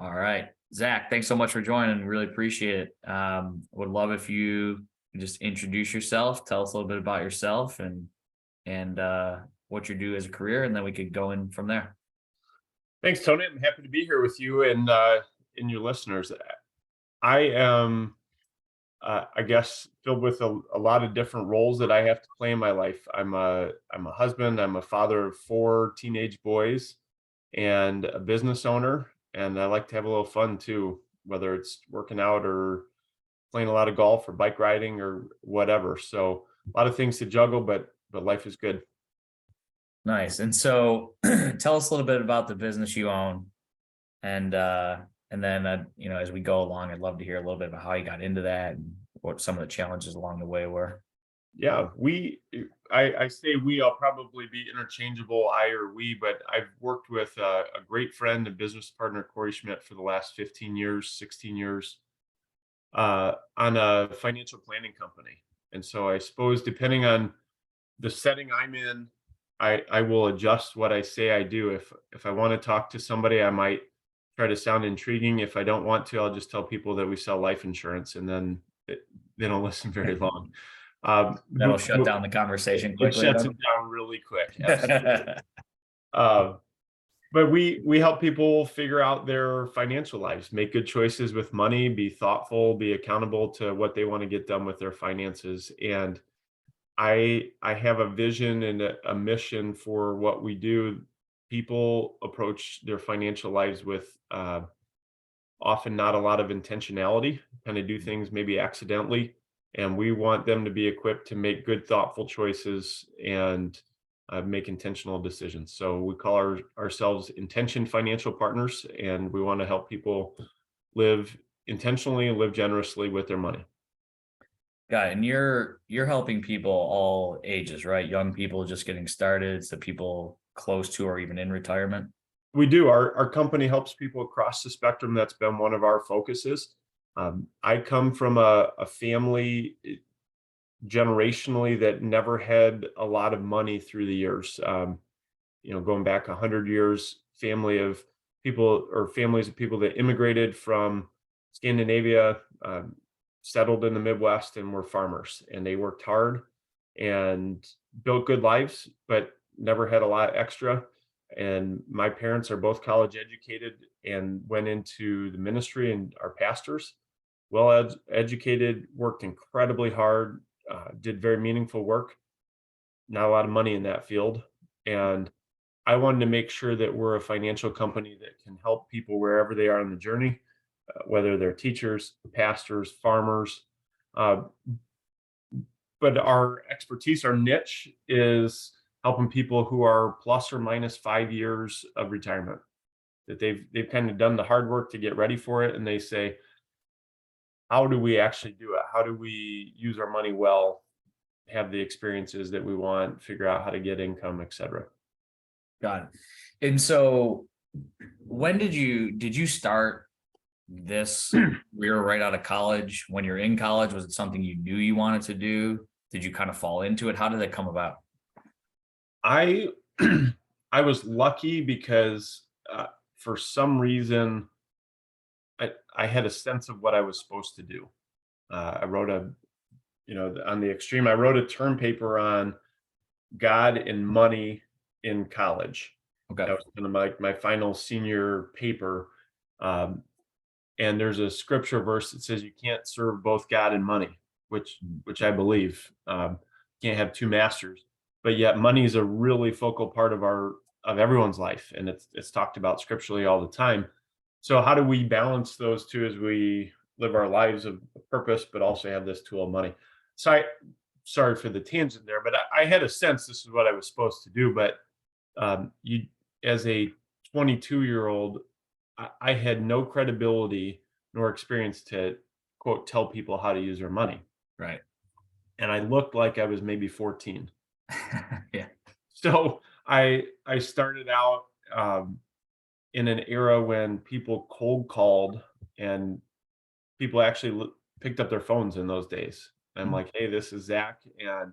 All right. Zach, thanks so much for joining. Really appreciate it. Would love if you could just introduce yourself, tell us a little bit about yourself and what you do as a career, and then we could go in from there. Thanks, Tony. I'm happy to be here with you and your listeners. I am, I guess, filled with a lot of different roles that I have to play in my life. I'm a husband. I'm a father of four teenage boys, and a business owner. And I like to have a little fun too, whether it's working out or playing a lot of golf or bike riding or whatever. So a lot of things to juggle, but life is good. Nice. And so tell us a little bit about the business you own and then as we go along, I'd love to hear a little bit about how you got into that and what some of the challenges along the way were. Yeah, I say we, I'll probably be interchangeable, I or we, but I've worked with a great friend and business partner, Corey Schmidt, for the last 15 years, 16 years, on a financial planning company. And so I suppose depending on the setting I'm in, I will adjust what I say I do. If I want to talk to somebody, I might try to sound intriguing. If I don't want to, I'll just tell people that we sell life insurance, and then they don't listen very long. That'll shut down the conversation It quickly shuts it then. down really quick. Absolutely. Uh, but we help people figure out their financial lives, make good choices with money, be thoughtful, be accountable to what they want to get done with their finances. And I have a vision and a mission for what we do. People approach their financial lives with often not a lot of intentionality, kind of do things maybe accidentally. And we want them to be equipped to make good, thoughtful choices and make intentional decisions. So we call ourselves Intention Financial Partners, and we want to help people live intentionally and live generously with their money. Got it. And you're helping people all ages, right? Young people just getting started, so people close to or even in retirement. We do. Our company helps people across the spectrum. That's been one of our focuses. I come from a family generationally that never had a lot of money through the years. Going back 100 years, family of people or families of people that immigrated from Scandinavia, settled in the Midwest, and were farmers. And they worked hard and built good lives, but never had a lot extra. And my parents are both college educated and went into the ministry and are pastors, educated, worked incredibly hard, did very meaningful work, not a lot of money in that field. And I wanted to make sure that we're a financial company that can help people wherever they are on the journey, whether they're teachers, pastors, farmers. Uh, but our expertise, our niche is helping people who are plus or minus 5 years of retirement, that they've kind of done the hard work to get ready for it. And they say, how do we actually do it? How do we use our money well, have the experiences that we want, figure out how to get income, et cetera. Got it. And so when did you start this career right out of college? When you're in college, was it something you knew you wanted to do? Did you kind of fall into it? How did it come about? I I was lucky because for some reason I had a sense of what I was supposed to do. I wrote on the extreme, I wrote a term paper on God and money in college. Okay. That was kind of like my final senior paper. Um, and there's a scripture verse that says you can't serve both God and money, which I believe. Can't have two masters, but yet money is a really focal part of everyone's life, and it's talked about scripturally all the time. So how do we balance those two as we live our lives of purpose, but also have this tool of money? So sorry for the tangent there, but I had a sense this is what I was supposed to do. But you, as a 22-year-old, I had no credibility nor experience to quote tell people how to use their money, Right. and I looked like I was maybe 14. Yeah. So I started out in an era when people cold called and people actually picked up their phones in those days. I'm like, hey, this is Zach, and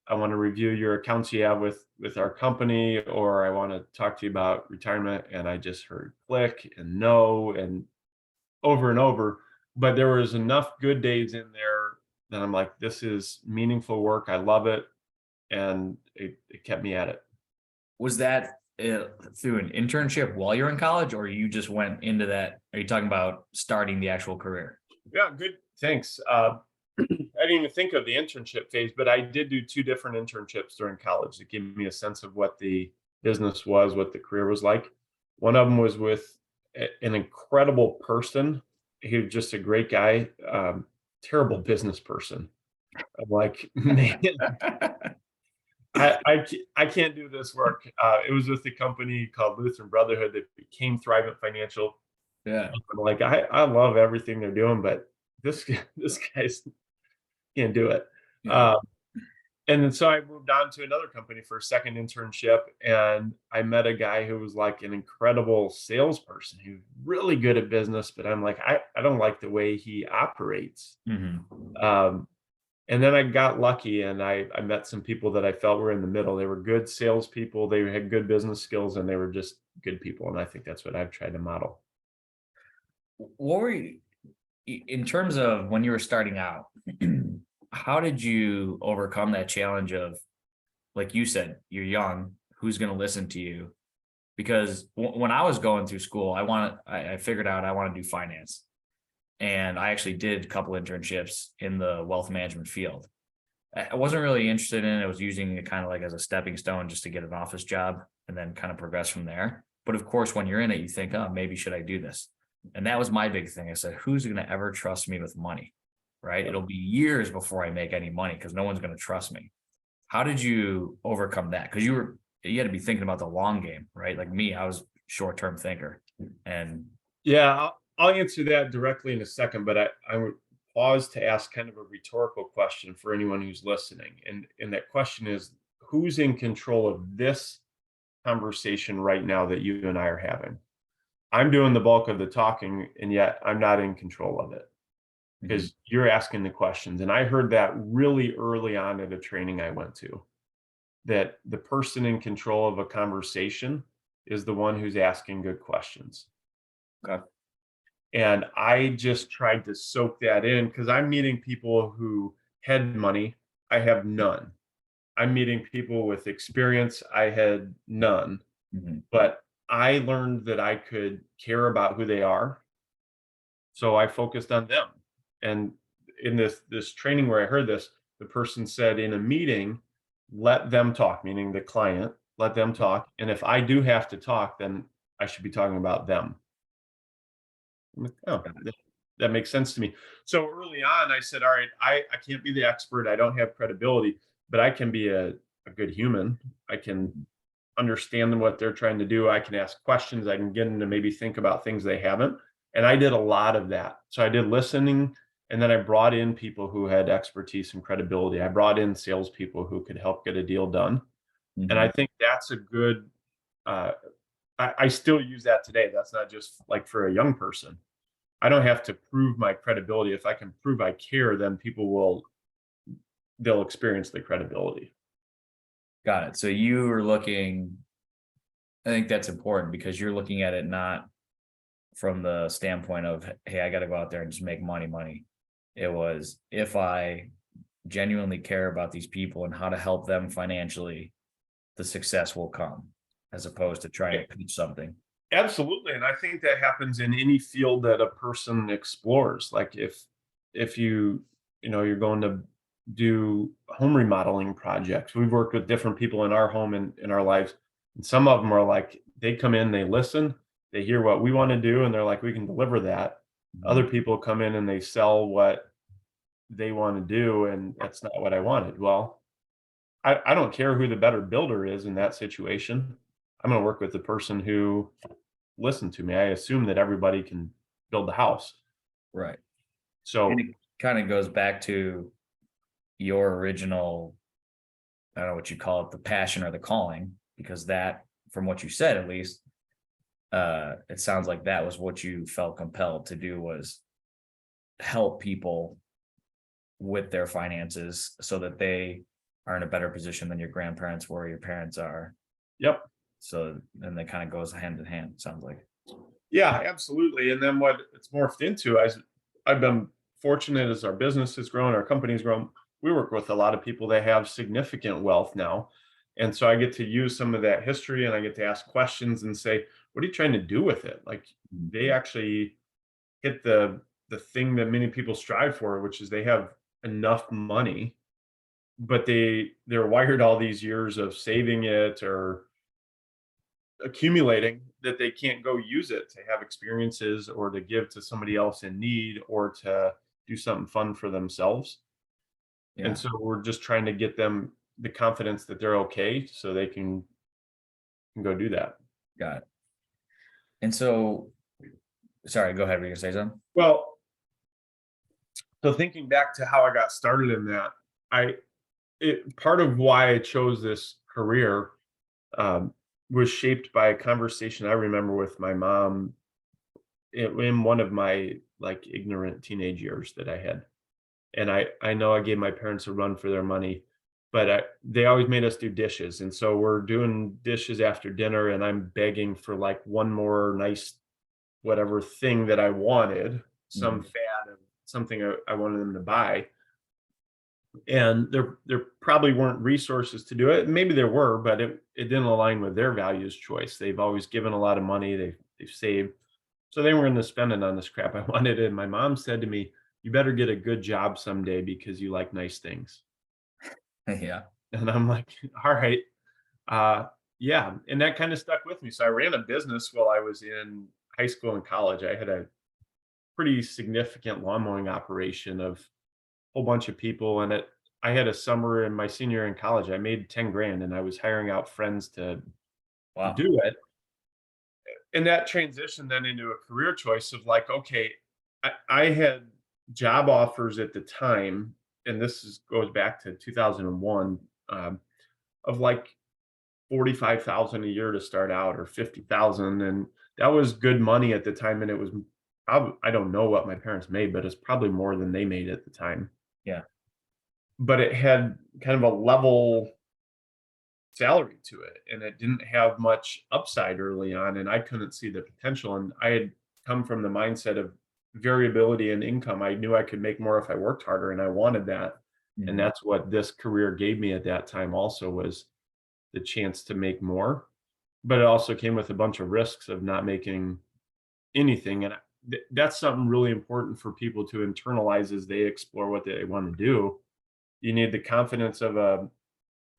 I want to review your accounts you have with our company, or I want to talk to you about retirement. And I just heard click and no and over. But there was enough good days in there that I'm like, this is meaningful work. I love it. And it kept me at it. Was that through an internship while you're in college, or you just went into that? Are you talking about starting the actual career? Yeah, good. Thanks. I didn't even think of the internship phase, but I did do two different internships during college that gave me a sense of what the business was, what the career was like. One of them was with an incredible person. He was just a great guy, terrible business person. I'm like, man, I can't do this work. It was with a company called Lutheran Brotherhood that became Thrivent Financial. Yeah. I'm like, I love everything they're doing, but this guy's can't do it. Yeah. Uh, and then so I moved on to another company for a second internship, and I met a guy who was like an incredible salesperson. He was really good at business, but I'm like, I don't like the way he operates. Hmm. Um, and then I got lucky, and I met some people that I felt were in the middle. They were good salespeople, they had good business skills, and they were just good people. And I think that's what I've tried to model. What were you, in terms of when you were starting out? How did you overcome that challenge of, like you said, you're young, who's going to listen to you? Because when I was going through school, I figured out I want to do finance, and I actually did a couple internships in the wealth management field. I wasn't really interested in it. I was using it kind of like as a stepping stone just to get an office job and then kind of progress from there. But of course, when you're in it, you think, oh, maybe should I do this? And that was my big thing. I said, who's going to ever trust me with money? Right? It'll be years before I make any money because no one's going to trust me. How did you overcome that? Because you had to be thinking about the long game, right? Like me, I was short-term thinker. And Yeah, I'll answer that directly in a second, but I would pause to ask kind of a rhetorical question for anyone who's listening. And that question is, who's in control of this conversation right now that you and I are having? I'm doing the bulk of the talking, and yet I'm not in control of it mhm, because you're asking the questions. And I heard that really early on at a training I went to, that the person in control of a conversation is the one who's asking good questions. okay, And I just tried to soak that in because I'm meeting people who had money. I have none. I'm meeting people with experience. I had none. mhm, But I learned that I could care about who they are. So I focused on them. And in this training where I heard this, the person said in a meeting, let them talk, meaning the client, let them talk. And if I do have to talk, then I should be talking about them. I'm like, oh, got it, that makes sense to me. So early on, I said, all right, I can't be the expert. I don't have credibility, but I can be a good human. I can understand what they're trying to do. I can ask questions. I can get them to maybe think about things they haven't. And I did a lot of that. So I did listening, and then I brought in people who had expertise and credibility. I brought in salespeople who could help get a deal done. And I mhm, think that's a good, uh, I still use that today. That's not just like for a young person. I don't have to prove my credibility. If I can prove I care, then they'll experience the credibility. got it. So you were looking, I think that's important because you're looking at it not from the standpoint of, hey, I got to go out there and just make money. It was, if I genuinely care about these people and how to help them financially, the success will come, as opposed to trying to pitch something. Absolutely, and I think that happens in any field that a person explores. Like if you're going to do home remodeling projects. We've worked with different people in our home and in our lives, and some of them are like they come in, they listen, they hear what we want to do, and they're like, we can deliver that. Other Mhm. people come in and they sell what they want to do, and that's not what I wanted. Well, I don't care who the better builder is in that situation. I'm going to work with the person who listened to me. I assume that everybody can build the house. Right. And So it kind of goes back to your original, I don't know what you call it, the passion or the calling, because that, from what you said at least, it sounds like that was what you felt compelled to do, was help people with their finances so that they are in a better position than your grandparents were, your parents are. Yep. So then that kind of goes hand in hand, sounds like. Yeah, absolutely. And then what it's morphed into, I've been fortunate as our business has grown, our company's grown. We work with a lot of people that have significant wealth now. And so I get to use some of that history and I get to ask questions and say, what are you trying to do with it? Like they actually hit the thing that many people strive for, which is they have enough money, but they're wired all these years of saving it or accumulating that they can't go use it to have experiences or to give to somebody else in need or to do something fun for themselves. And Yeah, so we're just trying to get them the confidence that they're okay so they can go do that. got it. And so, sorry, go ahead. Were you gonna say something? Well, so thinking back to how I got started in that, I part of why I chose this career um, was shaped by a conversation I remember with my mom in one of my like ignorant teenage years that I had. And I know I gave my parents a run for their money, but they always made us do dishes, and so we're doing dishes after dinner, and I'm begging for like one more nice whatever thing that I wanted, some Mhm. fad of something I wanted them to buy, and there probably weren't resources to do it. Maybe there were, but it didn't align with their values choice. They've always given a lot of money. They've saved, so they were going to spend it on this crap I wanted. And my mom said to me, "You better get a good job someday because you like nice things." Yeah. And I'm like, "All right, uh, yeah." And that kind of stuck with me. So I ran a business while I was in high school and college. I had a pretty significant lawn mowing operation of whole bunch of people and it I had a summer in my senior year in college. I made 10 grand and I was hiring out friends to Wow. do it. And that transitioned then into a career choice of like, okay, I had job offers at the time, and this goes back to 2001, of like 45,000 a year to start out or 50,000. And that was good money at the time. And it was probably, I don't know what my parents made, but it's probably more than they made at the time. Yeah. But it had kind of a level salary to it and it didn't have much upside early on and I couldn't see the potential and I had come from the mindset of variability in income. I knew I could make more if I worked harder and I wanted that. And Mhm. that's what this career gave me at that time also was the chance to make more. But it also came with a bunch of risks of not making anything and that's something really important for people to internalize as they explore what they want to do. You need the confidence of a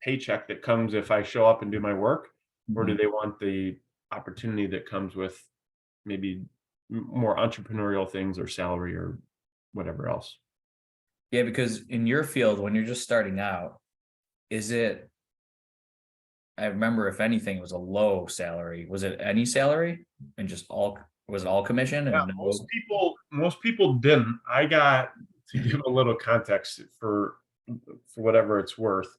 paycheck that comes if I show up and do my work, or do Mhm. they want the opportunity that comes with maybe more entrepreneurial things or salary or whatever else? Yeah, because in your field, when you're just starting out, is it, I remember if anything, it was a low salary. Was it any salary and just all, was it all commission Yeah, and no? most people didn't. I got to give a little context for whatever it's worth.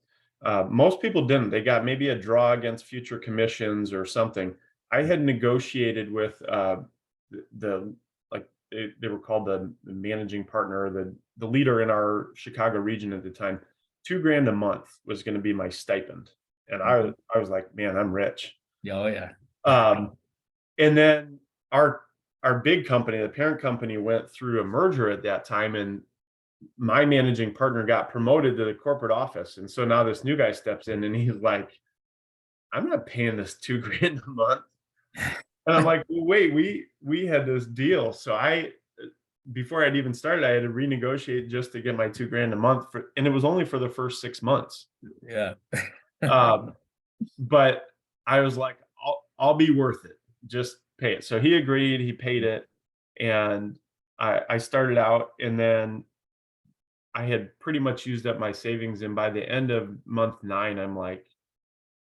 Most people didn't. They got maybe a draw against future commissions or something. I had negotiated with the like they were called the managing partner, the leader in our Chicago region at the time. 2 grand a month was going to be my stipend, and I was like, man, I'm rich. Yeah, oh, yeah. Um, and then our our big company, the parent company, went through a merger at that time, and my managing partner got promoted to the corporate office. And so now this new guy steps in and he's like, I'm not paying this 2 grand a month. And I'm like, well, wait, we had this deal. So I before I'd even started, I had to renegotiate just to get my 2 grand a month for and it was only for the first 6 months. Yeah. Um, but I was like, I'll be worth it. Just pay it. So he agreed, he paid it, and I started out, and then I had pretty much used up my savings. And by the end of month 9, I'm like,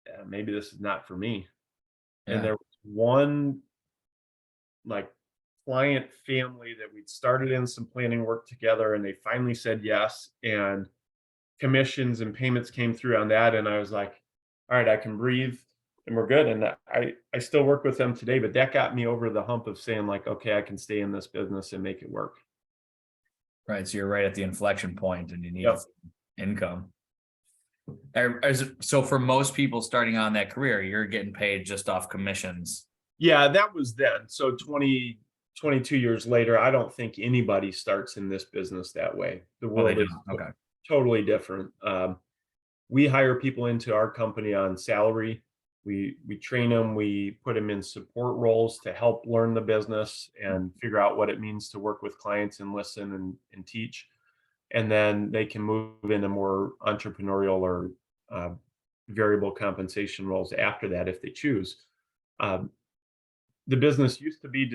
yeah, maybe this is not for me. And Yeah. there was one like client family that we'd started in some planning work together, and they finally said yes. And commissions and payments came through on that, and I was like, all right, I can breathe and we're good. And I still work with them today, but that got me over the hump of saying like, okay, I can stay in this business and make it work. Right. So you're right at the inflection point and you needed Yep. some income. So for most people starting on that career, you're getting paid just off commissions. Yeah, that was then. So 22 years later, I don't think anybody starts in this business that way. The Oh, they world is don't. Okay. totally different. We hire people into our company on salary. We train them. We put them in support roles to help learn the business and figure out what it means to work with clients and listen and teach. And then they can move into more entrepreneurial or uh, variable compensation roles after that if they choose. Um, the business used to be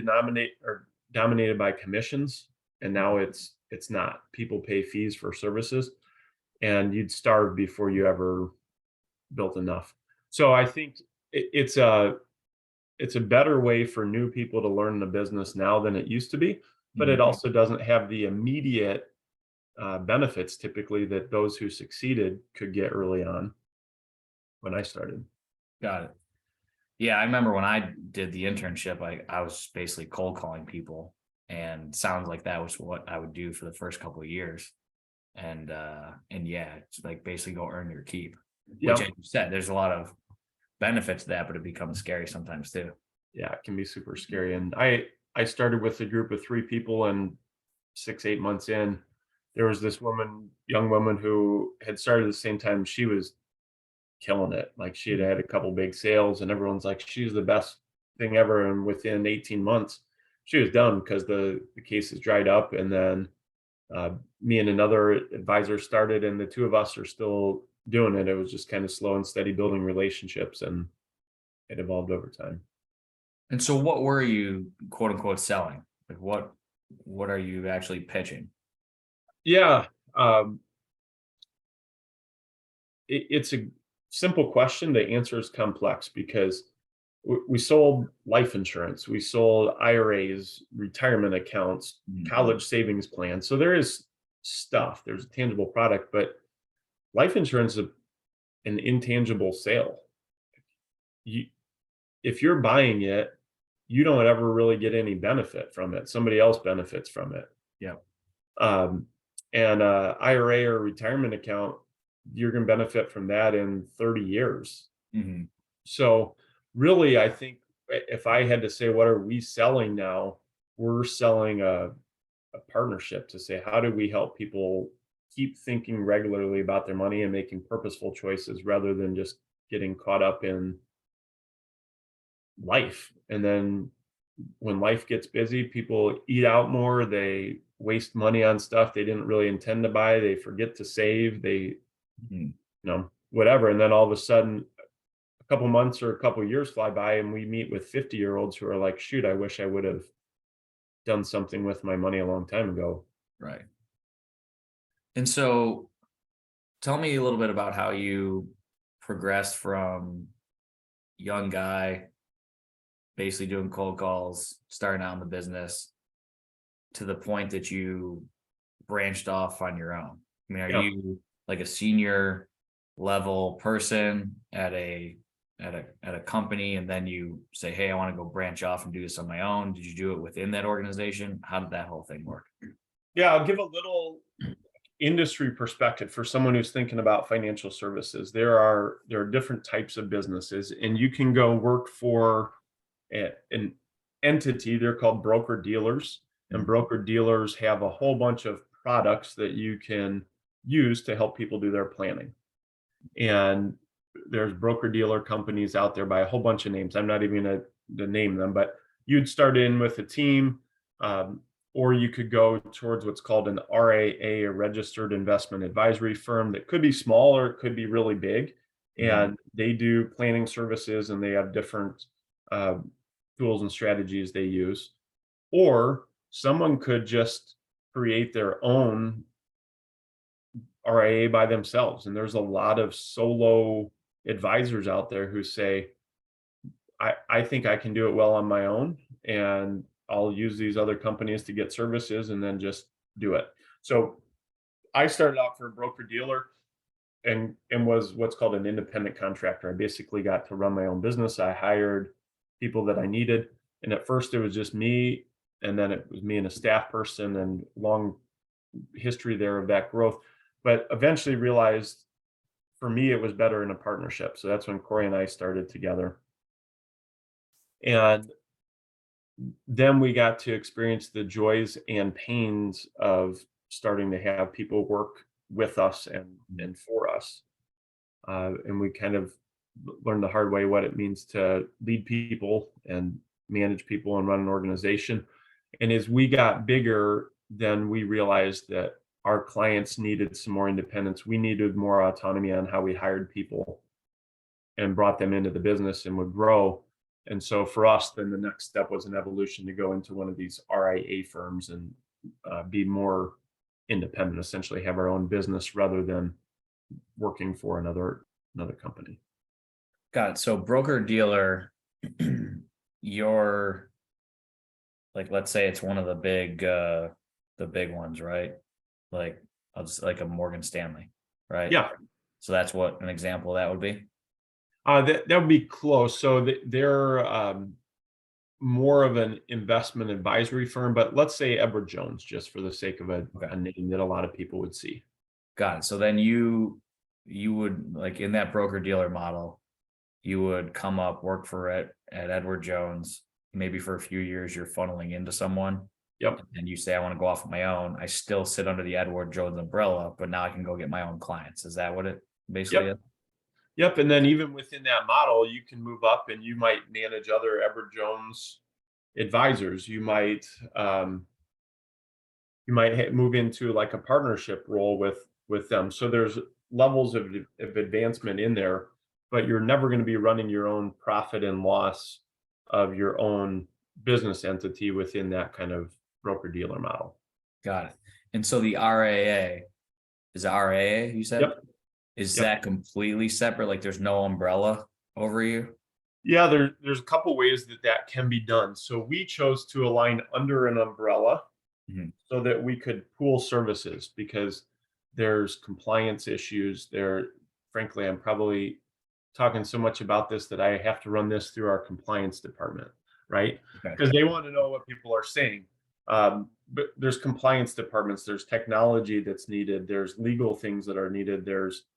dominated by commissions, and now it's not. People pay fees for services, and you'd starve before you ever built enough. So I think it's a better way for new people to learn the business now than it used to be, but it Mhm. also doesn't have the immediate benefits typically that those who succeeded could get early on when I started. Got it. Yeah, I remember when I did the internship, I was basically cold calling people, and sounds like that was what I would do for the first couple of years. And yeah, it's like basically go earn your keep, which, Yeah, as you said, there's a lot of benefits to that, but it becomes scary sometimes too. yeah, it can be super scary. And I started with a group of 3 people, and 6, 8 months in, there was this young woman who had started at the same time. She was killing it. Like she had Mhm. had a couple big sales, and everyone's like, she's the best thing ever. And within 18 months, she was done because the cases dried up. And then uh, me and another advisor started, and the two of us are still doing it. It was just kind of slow and steady building relationships, and it evolved over time. And so, what were you quote unquote selling? Like, what are you actually pitching? Yeah. Um, it's a simple question. The answer is complex because we sold life insurance, we sold IRAs, retirement accounts, Mhm. college savings plans. So there is stuff, there's a tangible product, but life insurance is an intangible sale. You, if you're buying it, you don't ever really get any benefit from it. Somebody else benefits from it. Yeah. Um, and IRA or retirement account, you're going to benefit from that in 30 years. Hmm. So really, I think if I had to say, what are we selling now? We're selling a partnership to say, how do we help people keep thinking regularly about their money and making purposeful choices rather than just getting caught up in life. And then when life gets busy, people eat out more, they waste money on stuff they didn't really intend to buy, they forget to save, whatever. And then all of a sudden, a couple months or a couple years fly by, and we meet with 50-year-olds who are like, shoot, I wish I would have done something with my money a long time ago. Right. And so, tell me a little bit about how you progressed from young guy, basically doing cold calls, starting out in the business, to the point that you branched off on your own. I mean, are Yeah. you like a senior level person at a company, and then you say, hey, I want to go branch off and do this on my own? Did you do it within that organization? How did that whole thing work? Yeah, I'll give a little industry perspective for someone who's thinking about financial services. There are different types of businesses, and you can go work for an entity. They're called broker dealers, and Mhm. broker dealers have a whole bunch of products that you can use to help people do their planning. And there's broker dealer companies out there by a whole bunch of names. I'm not even going to name them, but you'd start in with a team, um, or you could go towards what's called an RAA, a registered investment advisory firm that could be small or it could be really big. Mhm. And they do planning services, and they have different uh, tools and strategies they use. Or someone could just create their own RIA by themselves. And there's a lot of solo advisors out there who say, I think I can do it well on my own, and I'll use these other companies to get services and then just do it. So I started out for a broker dealer and was what's called an independent contractor. I basically got to run my own business. I hired people that I needed. And at first it was just me, and then it was me and a staff person, and long history there of that growth. But eventually realized for me, it was better in a partnership. So that's when Corey and I started together. And then we got to experience the joys and pains of starting to have people work with us and for us. And we kind of learned the hard way what it means to lead people and manage people and run an organization. And as we got bigger, then we realized that our clients needed some more independence. We needed more autonomy on how we hired people and brought them into the business and would grow. And so for us, then the next step was an evolution to go into one of these RIA firms and be more independent, essentially have our own business rather than working for another company. Got it. So broker dealer, you're like, let's say it's one of the big ones, right? Like, like a Morgan Stanley, right? Yeah, So that's what an example of that would be. that would be close. So they're more of an investment advisory firm, but let's say Edward Jones, just for the sake of a Okay. name that a lot of people would see. Got it. So then you would, like, in that broker dealer model, you would come up, work for it at Edward Jones. Maybe for a few years you're funneling into someone. Yep. And you say, I want to go off on my own. I still sit under the Edward Jones umbrella, but now I can go get my own clients. Is that what it basically Yep. is? Yep. And then even within that model, you can move up and you might manage other Edward Jones advisors. You might move into like a partnership role with them. So there's levels of advancement in there, but you're never going to be running your own profit and loss of your own business entity within that kind of broker dealer model. Got it. And so the RAA is RAA, you said? Yep. Is Yep. that completely separate? Like there's no umbrella over you? Yeah, there's a couple ways that can be done. So we chose to align under an umbrella Mhm. so that we could pool services because there's compliance issues there. Frankly, I'm probably talking so much about this that I have to run this through our compliance department, right? Okay. Because they want to know what people are saying. But there's compliance departments, there's technology that's needed, there's legal things that are needed, there's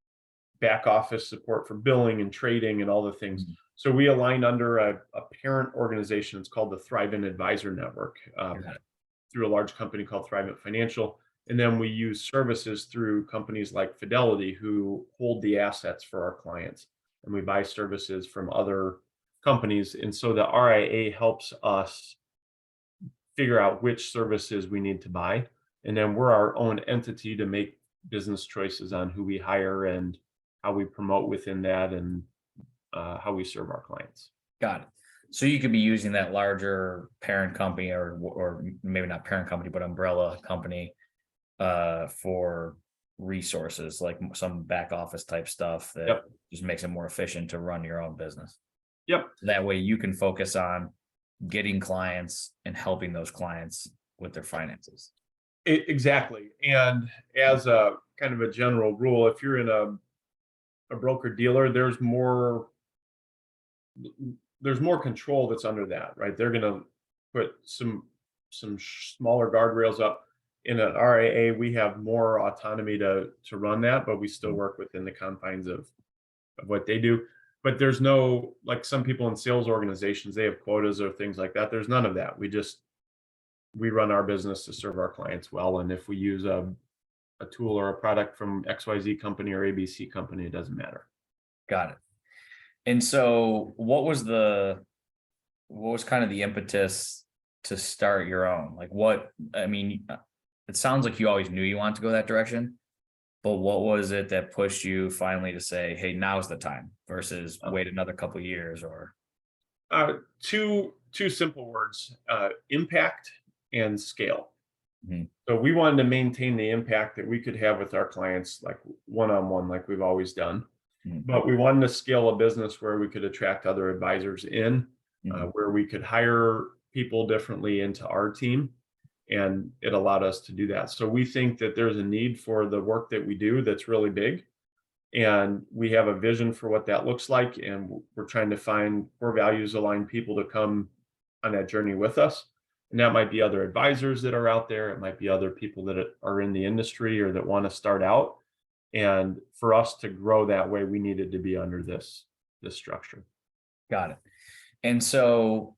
back office support for billing and trading and all the things. Mhm. So we align under a parent organization. It's called the Thrivent Advisor Network Got it. through a large company called Thrivent Financial. And then we use services through companies like Fidelity who hold the assets for our clients. And we buy services from other companies. And so the RIA helps us figure out which services we need to buy. And then we're our own entity to make business choices on who we hire and how we promote within that and how we serve our clients. Got it. So you could be using that larger parent company or maybe not parent company, but umbrella company for resources, like some back office type stuff that Yep. just makes it more efficient to run your own business. Yep. So that way you can focus on getting clients and helping those clients with their finances. Exactly. And as a kind of a general rule, if you're in a broker dealer, there's more control that's under that, right? They're going to put some smaller guardrails up. In an RAA, we have more autonomy to run that, but we still work within the confines of what they do. But there's no, like some people in sales organizations, they have quotas or things like that. There's none of that. We run our business to serve our clients well. And if we use a tool or a product from XYZ company or ABC company, it doesn't matter. Got it. And so what was kind of the impetus to start your own? Like it sounds like you always knew you wanted to go that direction, but what was it that pushed you finally to say, hey, now's the time versus wait another couple of years? Or Two simple words: impact and scale. Mhm. So we wanted to maintain the impact that we could have with our clients, like one-on-one, like we've always done. Mhm. But we wanted to scale a business where we could attract other advisors in, Mhm. where we could hire people differently into our team. And it allowed us to do that. So we think that there's a need for the work that we do that's really big. And we have a vision for what that looks like. And we're trying to find core values aligned people to come on that journey with us. And that might be other advisors that are out there. It might be other people that are in the industry or that want to start out. And for us to grow that way, we needed to be under this structure. Got it. And so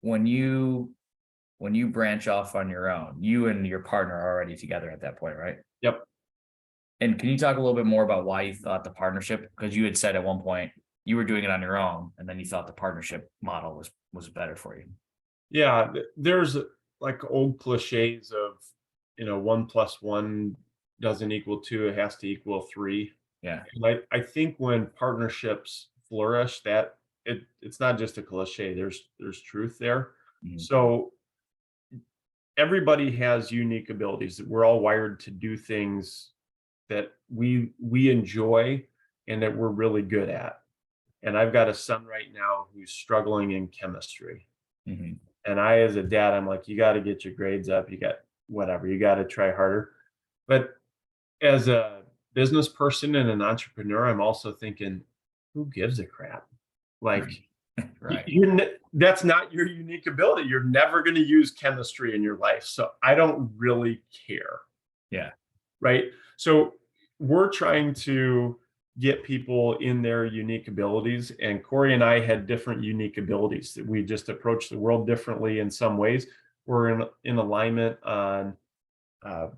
when you branch off on your own, you and your partner are already together at that point, right? Yep. And can you talk a little bit more about why you thought the partnership? Because you had said at one point you were doing it on your own, and then you thought the partnership model was better for you. Yeah, there's like old cliches of, 1 plus 1 doesn't equal 2, it has to equal 3. Yeah. And I think when partnerships flourish, that it's not just a cliche. There's truth there. Mhm. So everybody has unique abilities. We're all wired to do things that we enjoy and that we're really good at. And I've got a son right now who's struggling in chemistry. Mhm. And I, as a dad, I'm like, you got to get your grades up. You got whatever. You got to try harder. But as a business person and an entrepreneur, I'm also thinking, who gives a crap? Like, Right. that's not your unique ability. You're never going to use chemistry in your life. So I don't really care. Yeah. Right. So we're trying to get people in their unique abilities. And Corey and I had different unique abilities that we just approach the world differently in some ways. We're in alignment on uh,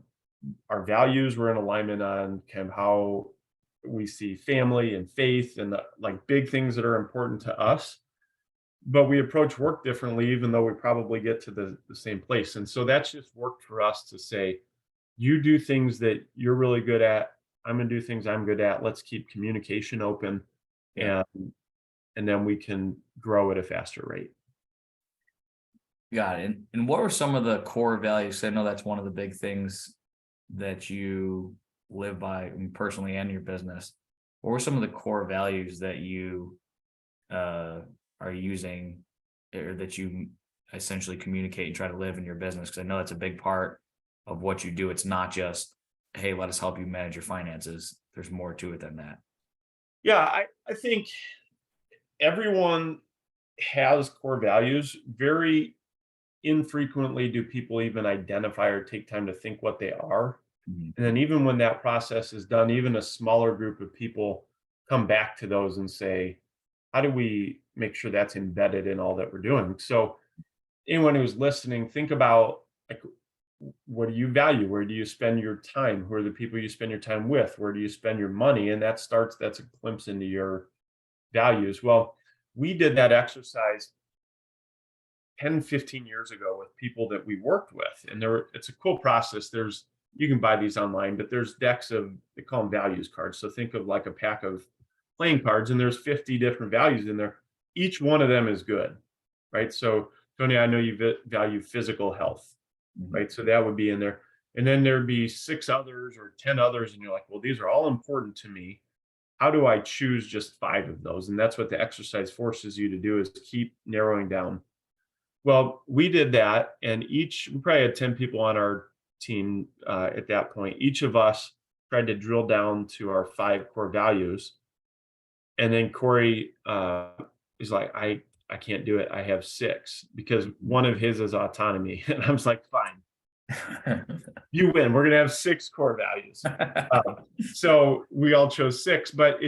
our values. We're in alignment on kind of how we see family and faith and like big things that are important to us. But we approach work differently, even though we probably get to the same place. And so that's just worked for us to say, you do things that you're really good at. I'm going to do things I'm good at. Let's keep communication open, Yeah. and then we can grow at a faster rate. Got it. And what were some of the core values? I know that's one of the big things that you live by, I mean, personally and your business. What were some of the core values that you uh, are using, or that you essentially communicate and try to live in your business? Because I know that's a big part of what you do. It's not just, hey, let us help you manage your finances. There's more to it than that. Yeah, I think everyone has core values. Very infrequently do people even identify or take time to think what they are. Mhm. And then even when that process is done, even a smaller group of people come back to those and say, how do we make sure that's embedded in all that we're doing? So anyone who's listening, think about, like, what do you value? Where do you spend your time? Who are the people you spend your time with? Where do you spend your money? And that's a glimpse into your values. Well, we did that exercise 10, 15 years ago with people that we worked with. And it's a cool process. You can buy these online, but there's decks of, they call them values cards. So think of like a pack of playing cards, and there's 50 different values in there. Each one of them is good, right? So Tony, I know you value physical health, Mhm. right? So that would be in there. And then there'd be 6 others or 10 others. And you're like, well, these are all important to me. How do I choose just 5 of those? And that's what the exercise forces you to do, is keep narrowing down. Well, we did that, and we probably had 10 people on our team at that point. Each of us tried to drill down to our 5 core values. And then Corey is like, I can't do it. I have 6 because one of his is autonomy. And I was like, fine, you win. We're gonna have 6 core values. So we all chose 6, but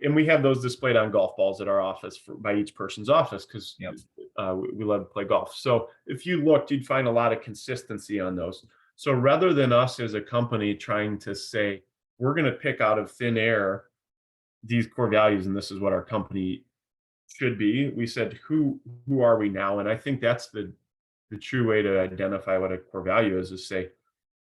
and we have those displayed on golf balls at our office by each person's office, because Yep. we love to play golf. So if you looked, you'd find a lot of consistency on those. So rather than us as a company trying to say, we're going to pick out of thin air these core values and this is what our company should be, we said, who are we now? And I think that's the true way to identify what a core value is say,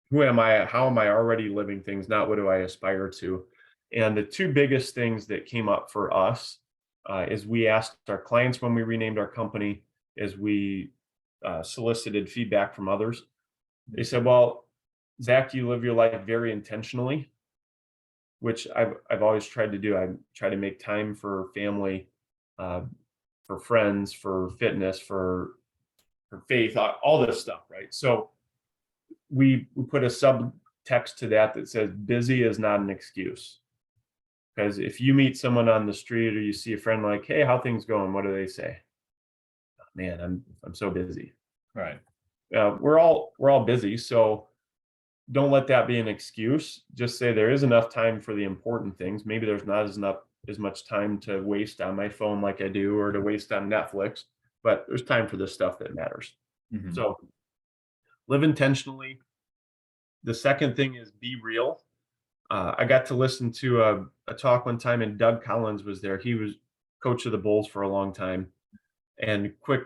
who am I? How am I already living things? Not what do I aspire to? And the two biggest things that came up for us is we asked our clients when we renamed our company, as we solicited feedback from others. They said, well, Zach, you live your life very intentionally, which I've always tried to do. I try to make time for family, uh, for friends, for fitness, for faith, all this stuff, right? So we put a subtext to that says busy is not an excuse. Because if you meet someone on the street or you see a friend, like, hey, how things going? What do they say? "Oh, man, I'm so busy." Right. We're all busy. So don't let that be an excuse. Just say there is enough time for the important things. Maybe there's not as much time to waste on my phone like I do, or to waste on Netflix, but there's time for the stuff that matters. Mhm. So live intentionally. The second thing is be real. I got to listen to a talk one time, and Doug Collins was there. He was coach of the Bulls for a long time. And quick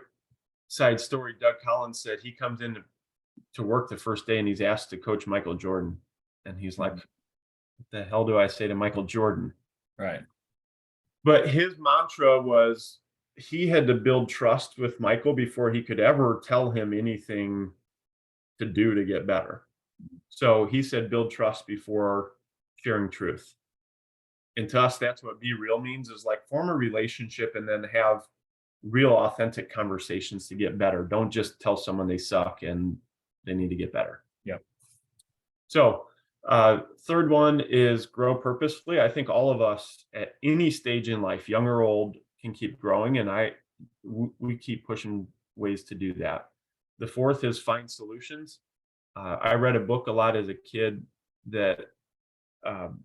side story, Doug Collins said he comes in to work the first day and he's asked to coach Michael Jordan. And he's like, Mhm. what the hell do I say to Michael Jordan? Right. But his mantra was he had to build trust with Michael before he could ever tell him anything to do to get better. So he said, build trust before sharing truth. And to us, that's what be real means, is like form a relationship and then have real authentic conversations to get better. Don't just tell someone they suck and they need to get better. Yep. So, third one is grow purposefully. I think all of us at any stage in life, young or old, can keep growing, and we keep pushing ways to do that. The fourth is find solutions. I read a book a lot as a kid that um,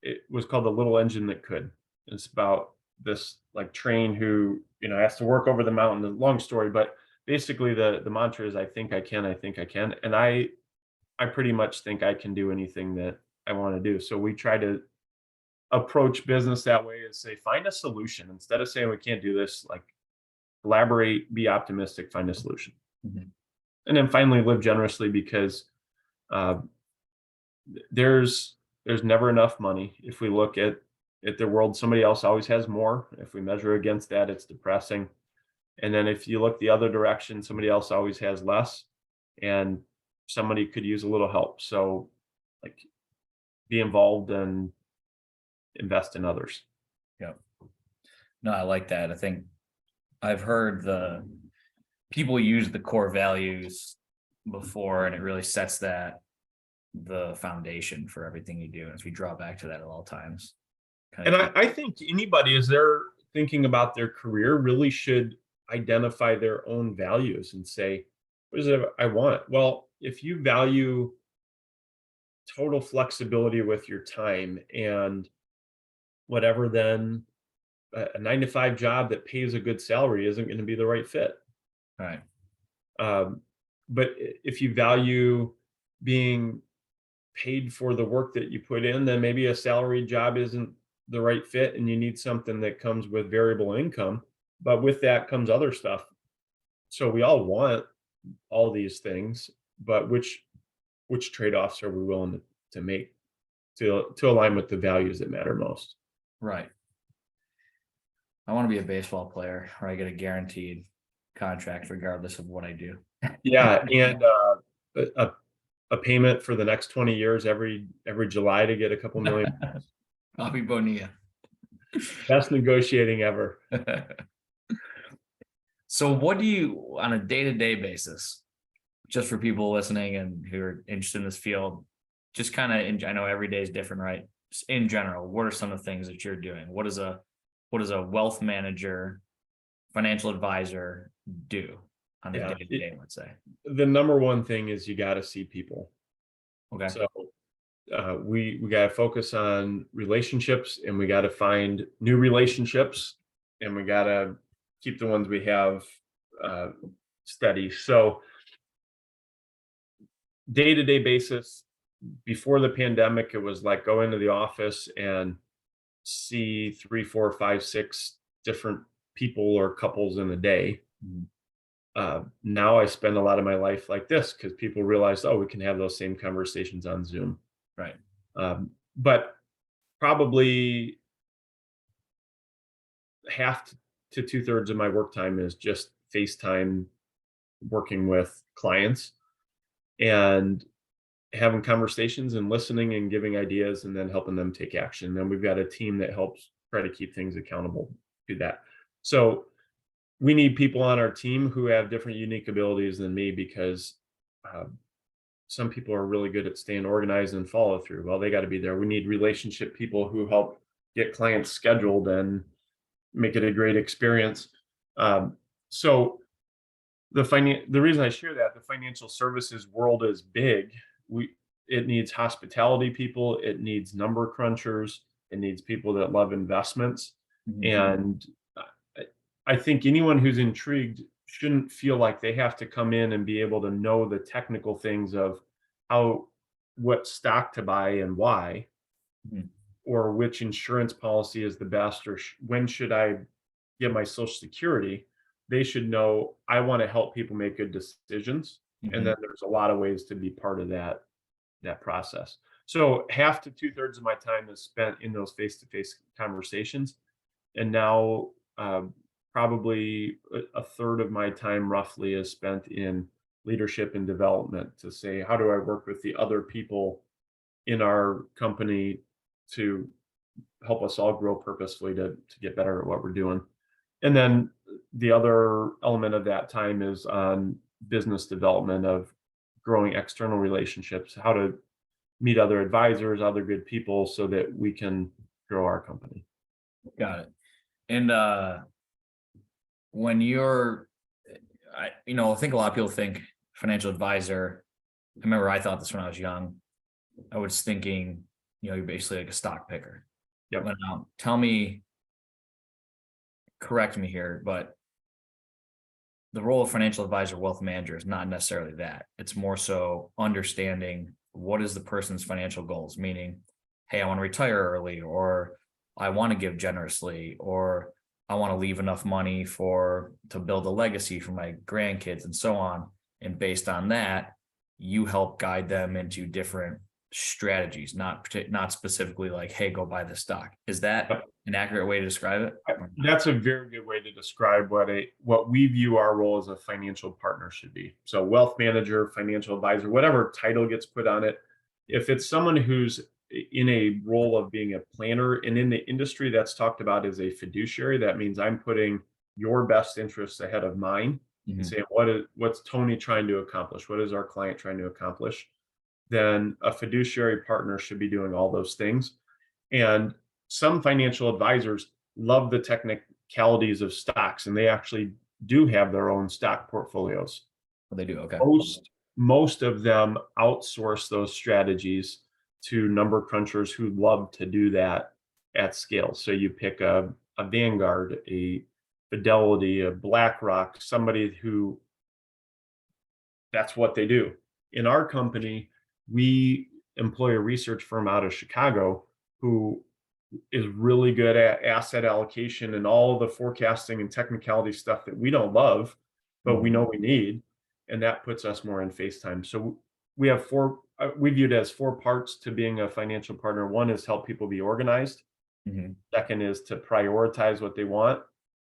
it was called The Little Engine That Could. It's about this like train who has to work over the mountain. A long story, but basically the mantra is I think I can, I think I can, and I pretty much think I can do anything that I want to do. So we try to approach business that way, is say find a solution instead of saying we can't do this. Like collaborate, be optimistic, find a solution, Mhm. and then finally live generously, because uh, there's there's never enough money. If we look at the world, somebody else always has more. If we measure against that, it's depressing. And then if you look the other direction, somebody else always has less, and somebody could use a little help. So like be involved and invest in others. Yep. No, I like that. I think I've heard the people use the core values before, and it really sets the foundation for everything you do. And as we draw back to that at all times, kind And of keep. I think anybody, as they're thinking about their career, really should identify their own values and say, what is it I want? Well, if you value total flexibility with your time and whatever, then a 9 to 5 job that pays a good salary isn't going to be the right fit. All right. Um, but if you value being paid for the work that you put in, then maybe a salary job isn't the right fit and you need something that comes with variable income. But with that comes other stuff. So we all want all these things, but which trade-offs are we willing to make to align with the values that matter most? Right. I want to be a baseball player where I get a guaranteed contract regardless of what I do. Yeah, and a payment for the next 20 years every July to get a couple million. Bobby Bonilla. Best negotiating ever. So what do you, on a day-to-day basis, just for people listening and who are interested in this field, just kind of, I know every day is different, right? Just in general, what are some of the things that you're doing? What does a wealth manager, financial advisor do on a Yeah, day-to-day, let's say? the number one thing is you got to see people. Okay. So we got to focus on relationships, and we got to find new relationships, and we got to keep the ones we have uh, steady. So day to day basis, before the pandemic, it was like go into the office and see 3, 4, 5, 6 different people or couples in a day. Mhm. Now I spend a lot of my life like this because people realize, oh, we can have those same conversations on Zoom. Right. But probably half to 2/3 of my work time is just FaceTime working with clients and having conversations and listening and giving ideas and then helping them take action. And we've got a team that helps try to keep things accountable to that. So we need people on our team who have different unique abilities than me, because uh, some people are really good at staying organized and follow through. Well, they got to be there. We need relationship people who help get clients scheduled and make it a great experience. So the reason I share that, the financial services world is big. it needs hospitality people, it needs number crunchers, it needs people that love investments. Mhm. And I, I think anyone who's intrigued shouldn't feel like they have to come in and be able to know the technical things of how what stock to buy and why, Mhm. or which insurance policy is the best, or when should I get my social security. They should know I want to help people make good decisions. And Mhm. then there's a lot of ways to be part of that process. So half to two-thirds of my time is spent in those face-to-face conversations. And now probably a third of my time roughly is spent in leadership and development to say, how do I work with the other people in our company to help us all grow purposefully to get better at what we're doing. And then the other element of that time is on business development of growing external relationships, how to meet other advisors, other good people so that we can grow our company. Got it. And when you're, I think a lot of people think financial advisor. I remember I thought this when I was young. I was thinking, you're basically like a stock picker. Yep. But now, tell me, correct me here, but the role of financial advisor, wealth manager is not necessarily that. It's more so understanding what is the person's financial goals, meaning, hey, I want to retire early, or I want to give generously, or I want to leave enough money to build a legacy for my grandkids and so on. And based on that, you help guide them into different strategies, not specifically like, hey, go buy the stock. Is that Yep. an accurate way to describe it? That's a very good way to describe what we view our role as a financial partner should be. So wealth manager, financial advisor, whatever title gets put on it, if it's someone who's in a role of being a planner, and in the industry that's talked about as a fiduciary, that means I'm putting your best interests ahead of mine and Mhm. saying what's Tony trying to accomplish? What is our client trying to accomplish? Then a fiduciary partner should be doing all those things. And some financial advisors love the technicalities of stocks, and they actually do have their own stock portfolios. Well, they do. Okay. Most of them outsource those strategies to number crunchers who love to do that at scale. So you pick a Vanguard, a Fidelity, a BlackRock, somebody who that's what they do. In our company, we employ a research firm out of Chicago who is really good at asset allocation and all the forecasting and technicality stuff that we don't love, but we Mhm. know we need. And that puts us more in FaceTime. So we have we view it as four parts to being a financial partner. One is help people be organized. Mhm. Second is to prioritize what they want.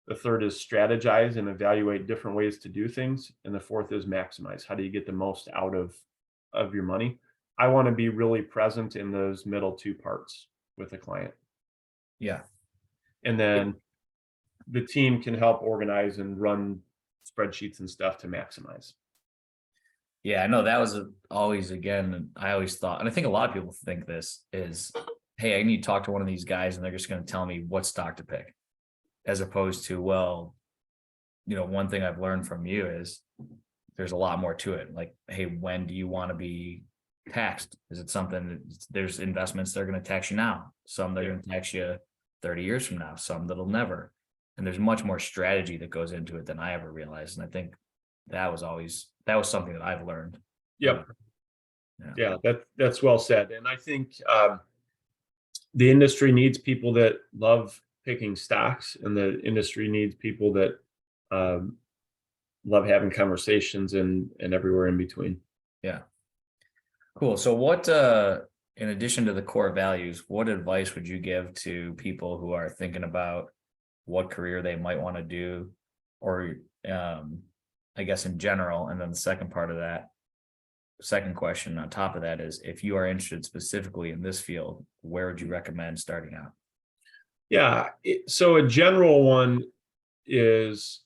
The third is strategize and evaluate different ways to do things. And the fourth is maximize. How do you get the most out of your money? I want to be really present in those middle two parts with a client. Yeah. And then the team can help organize and run spreadsheets and stuff to maximize. Yeah, I know that was always, again, I always thought, and I think a lot of people think this is, hey, I need to talk to one of these guys and they're just going to tell me what stock to pick, as opposed to, well, one thing I've learned from you is there's a lot more to it. Like, hey, when do you want to be taxed? Is it something there's investments that are going to tax you now? Some that are Yeah. going to tax you 30 years from now, some that'll never. And there's much more strategy that goes into it than I ever realized. And I think that was something that I've learned. Yep. Yeah. Yeah, that's well said. And I think the industry needs people that love picking stocks, and the industry needs people that um, love having conversations and everywhere in between. Yeah. Cool. So what in addition to the core values, what advice would you give to people who are thinking about what career they might want to do, or I guess in general? And then the second part of that, second question on top of that is, if you are interested specifically in this field, where would you recommend starting out? Yeah. So a general one is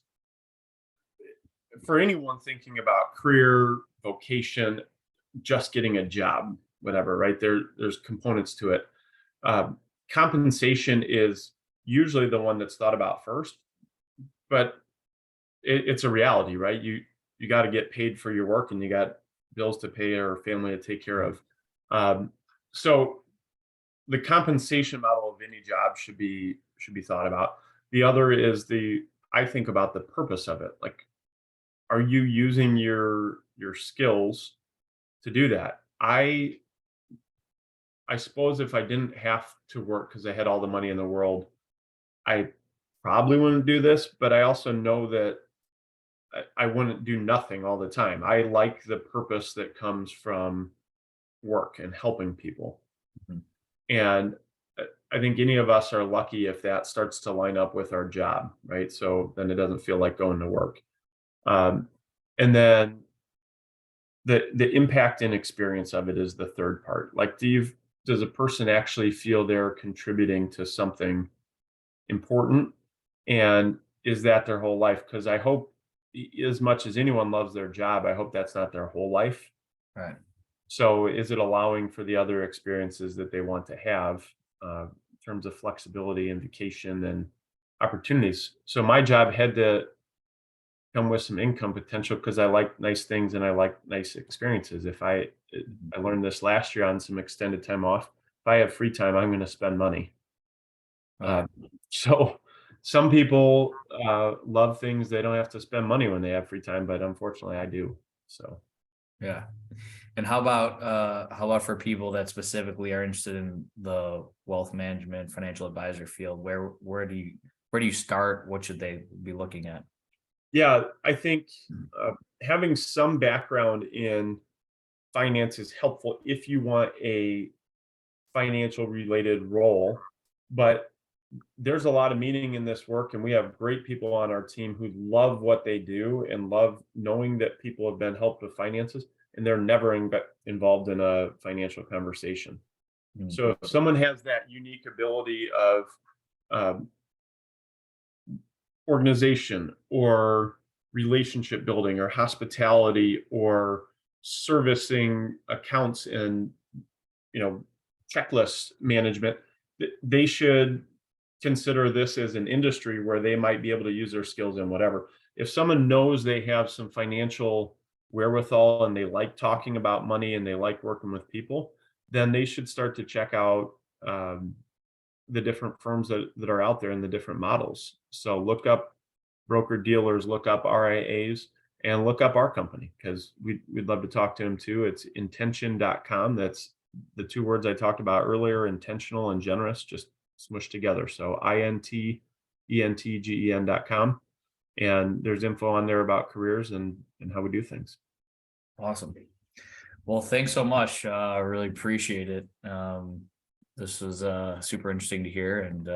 for anyone thinking about career, vocation, just getting a job, whatever, right? There's components to it. Um, Compensation is usually the one that's thought about first, but it's a reality, right? You got to get paid for your work, and you got bills to pay or family to take care of. Um, so the compensation model of any job should be thought about. The other is I think about the purpose of it. Like, are you using your skills to do that? I suppose if I didn't have to work because I had all the money in the world, I probably wouldn't do this, but I also know that I wouldn't do nothing all the time. I like the purpose that comes from work and helping people. Mhm. And I think any of us are lucky if that starts to line up with our job, right? So then it doesn't feel like going to work. Um, and then the impact and experience of it is the third part. Like, does a person actually feel they're contributing to something important? And is that their whole life? Because I hope, as much as anyone loves their job, I hope that's not their whole life. Right. So is it allowing for the other experiences that they want to have, in terms of flexibility and vacation and opportunities? So my job had to come with some income potential because I like nice things and I like nice experiences. Mhm. I learned this last year on some extended time off. If I have free time, I'm going to spend money. Right. Um, so some people love things they don't have to spend money when they have free time, but unfortunately, I do. So Yeah. And how about for people that specifically are interested in the wealth management, financial advisor field? Where do you start? What should they be looking at? yeah, I think having some background in finance is helpful if you want a financial related role, but there's a lot of meaning in this work, and we have great people on our team who love what they do and love knowing that people have been helped with finances, and they're never involved in a financial conversation. Mm. So if someone has that unique ability of um, organization or relationship building or hospitality or servicing accounts and, you know, checklist management, they should consider this as an industry where they might be able to use their skills in whatever. If someone knows they have some financial wherewithal and they like talking about money and they like working with people, then they should start to check out the different firms that are out there and the different models. So look up broker dealers, look up RIAs, and look up our company because we'd love to talk to them too. It's intention.com. That's the two words I talked about earlier, intentional and generous, just smushed together. So INTENTGEN.com. And there's info on there about careers and how we do things. Awesome. Well, thanks so much. I really appreciate it. This was super interesting to hear, and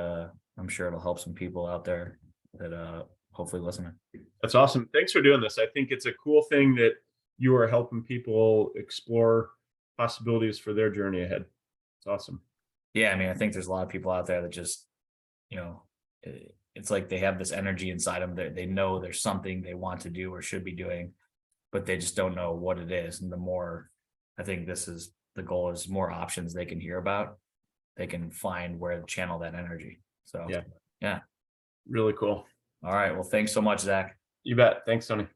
I'm sure it'll help some people out there that hopefully listen. That's awesome. Thanks for doing this. I think it's a cool thing that you are helping people explore possibilities for their journey ahead. It's awesome. Yeah, I mean, I think there's a lot of people out there that just, it's like they have this energy inside them that they know there's something they want to do or should be doing, but they just don't know what it is. And the more, I think this is the goal, is more options they can hear about, they can find where to channel that energy. So, Yeah, yeah. really cool. All right. Well, thanks so much, Zach. You bet. Thanks, Tony.